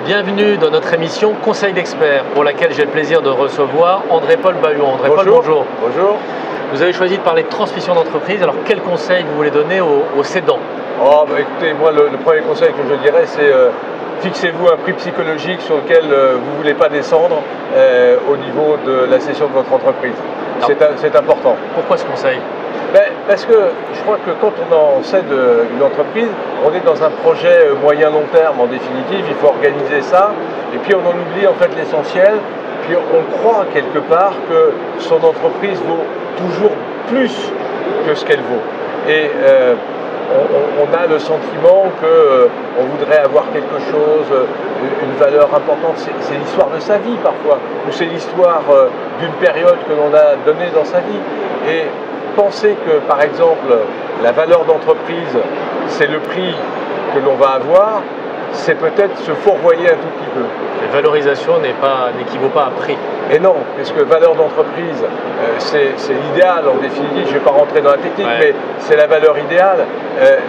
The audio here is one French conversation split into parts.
Bienvenue dans notre émission Conseil d'experts, pour laquelle j'ai le plaisir de recevoir André-Paul Bahuon. André-Paul, bonjour. Bonjour. Vous avez choisi de parler de transmission d'entreprise. Alors, quel conseil vous voulez donner aux cédants? Écoutez, moi, le premier conseil que je dirais, c'est fixez-vous un prix psychologique sur lequel vous ne voulez pas descendre au niveau de la cession de votre entreprise. C'est important. Pourquoi ce conseil? Parce que je crois que quand on cède une entreprise, on est dans un projet moyen-long terme en définitive, il faut organiser ça, et puis on en oublie en fait l'essentiel, puis on croit quelque part que son entreprise vaut toujours plus que ce qu'elle vaut. Et on a le sentiment qu'on voudrait avoir quelque chose, une valeur importante, c'est l'histoire de sa vie parfois, ou c'est l'histoire d'une période que l'on a donnée dans sa vie. Et penser que, par exemple, la valeur d'entreprise, c'est le prix que l'on va avoir, c'est peut-être se fourvoyer un tout petit peu. La valorisation n'équivaut pas à prix. Et non, puisque valeur d'entreprise, c'est l'idéal en définitive, je ne vais pas rentrer dans la technique, mais c'est la valeur idéale.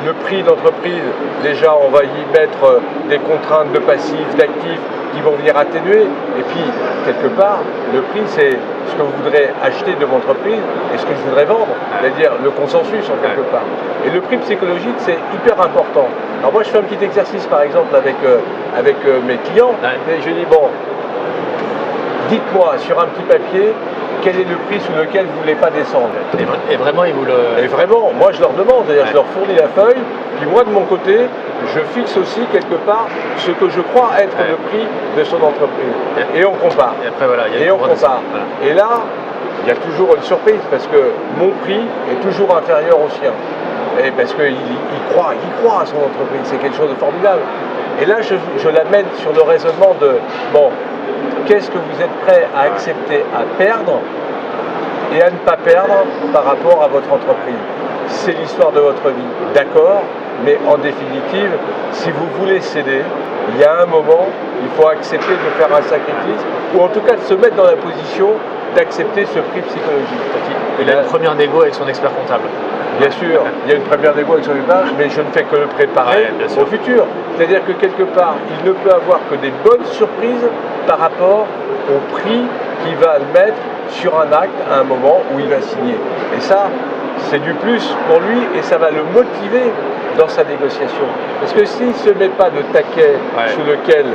Le prix d'entreprise, déjà on va y mettre des contraintes de passifs, d'actifs qui vont venir atténuer, et puis quelque part, le prix c'est ce que vous voudrez acheter de mon entreprise et ce que je voudrais vendre, c'est-à-dire le consensus en quelque part. Et le prix psychologique c'est hyper important. Alors moi je fais un petit exercice par exemple avec mes clients, et je dis bon, dites-moi sur un petit papier quel est le prix sous lequel vous ne voulez pas descendre. Et vraiment, ils vous le... Et vraiment, moi je leur demande, c'est-à-dire je leur fournis la feuille, puis moi de mon côté, je fixe aussi quelque part ce que je crois être le prix de son entreprise. Et on compare. Et après, voilà, on compare. Voilà. Et là, il y a toujours une surprise, parce que mon prix est toujours inférieur au sien. Et parce qu'il croit à son entreprise, c'est quelque chose de formidable. Et là, je l'amène sur le raisonnement de, bon, qu'est-ce que vous êtes prêt à accepter à perdre et à ne pas perdre par rapport à votre entreprise? C'est l'histoire de votre vie, d'accord, mais en définitive, si vous voulez céder, il y a un moment, il faut accepter de faire un sacrifice, ou en tout cas de se mettre dans la position d'accepter ce prix psychologique. Il a une première négo avec son expert comptable. Bien sûr, il y a une première négo avec son expert, mais je ne fais que le préparer au futur. C'est-à-dire que quelque part, il ne peut avoir que des bonnes surprises par rapport au prix qu'il va mettre sur un acte à un moment où il va signer. Et ça, c'est du plus pour lui et ça va le motiver dans sa négociation. Parce que s'il ne se met pas de taquet sous lequel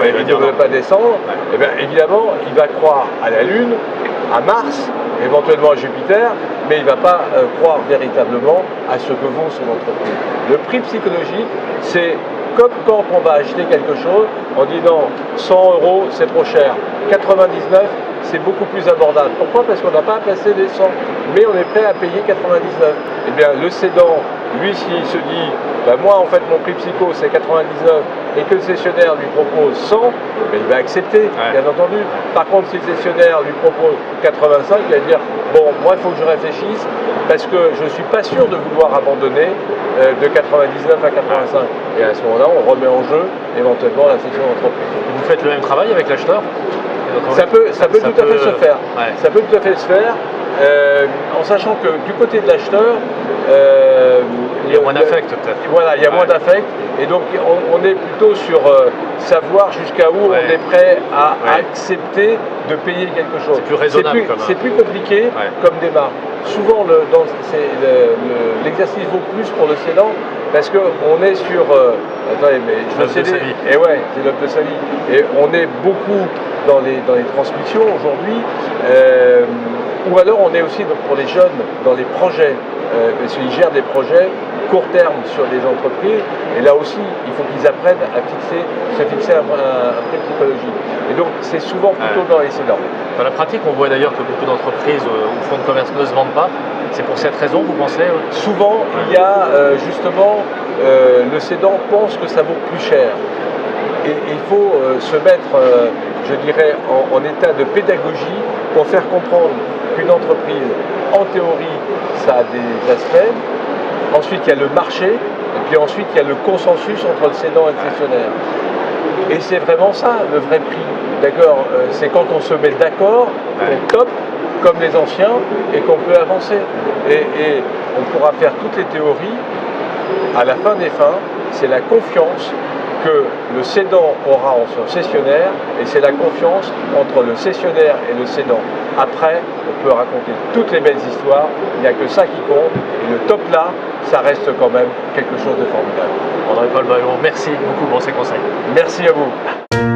il ne veut pas descendre, eh bien, évidemment, il va croire à la Lune, à Mars, éventuellement à Jupiter, mais il ne va pas croire véritablement à ce que vaut son entreprise. Le prix psychologique, c'est comme quand on va acheter quelque chose, on dit non, 100 € c'est trop cher, 99 c'est beaucoup plus abordable. Pourquoi? Parce qu'on n'a pas à placer les 100, mais on est prêt à payer 99. Eh bien le cédant, lui s'il se dit, moi en fait mon prix psycho c'est 99 et que le cessionnaire lui propose 100, il va accepter, bien entendu. Par contre si le cessionnaire lui propose 85, il va dire, bon moi il faut que je réfléchisse parce que je ne suis pas sûr de vouloir abandonner de 99 à 85. Et à ce moment-là, on remet en jeu éventuellement la cession d'entreprise. Vous faites le même travail avec l'acheteur? Ça peut tout à fait se faire. Ça peut tout à fait se faire, en sachant que du côté de l'acheteur, il y a moins d'affect peut-être. Voilà, il y a moins d'affect. Et donc on est plutôt sur savoir jusqu'à où on est prêt à accepter de payer quelque chose. C'est plus raisonnable. C'est plus compliqué comme démarche. Souvent l'exercice vaut plus pour le cédant parce qu'on est sur... attendez, mais je veux céder. Et ouais, c'est l'œuvre de sa vie. Et on est beaucoup dans les transmissions aujourd'hui. Ou alors on est aussi pour les jeunes dans les projets. Parce qu'ils gèrent des projets court terme sur des entreprises, et là aussi, il faut qu'ils apprennent à se fixer un prix psychologique. Et donc, c'est souvent plutôt dans les cédants. Dans la pratique, on voit d'ailleurs que beaucoup d'entreprises ou fonds de commerce ne se vendent pas. C'est pour cette raison, vous pensez? Souvent, il y a justement, le cédant pense que ça vaut plus cher. Et il faut se mettre, je dirais, en état de pédagogie pour faire comprendre qu'une entreprise, en théorie, ça a des aspects. Ensuite, il y a le marché, et puis ensuite, il y a le consensus entre le cédant et le cessionnaire. Et c'est vraiment ça, le vrai prix. D'accord, c'est quand on se met d'accord, on top, comme les anciens, et qu'on peut avancer. Et on pourra faire toutes les théories. À la fin des fins, c'est la confiance que le cédant aura en son cessionnaire, et c'est la confiance entre le cessionnaire et le cédant. Après, on peut raconter toutes les belles histoires, il n'y a que ça qui compte, et le top là, ça reste quand même quelque chose de formidable. André-Paul Baillon, merci beaucoup pour ces conseils. Merci à vous.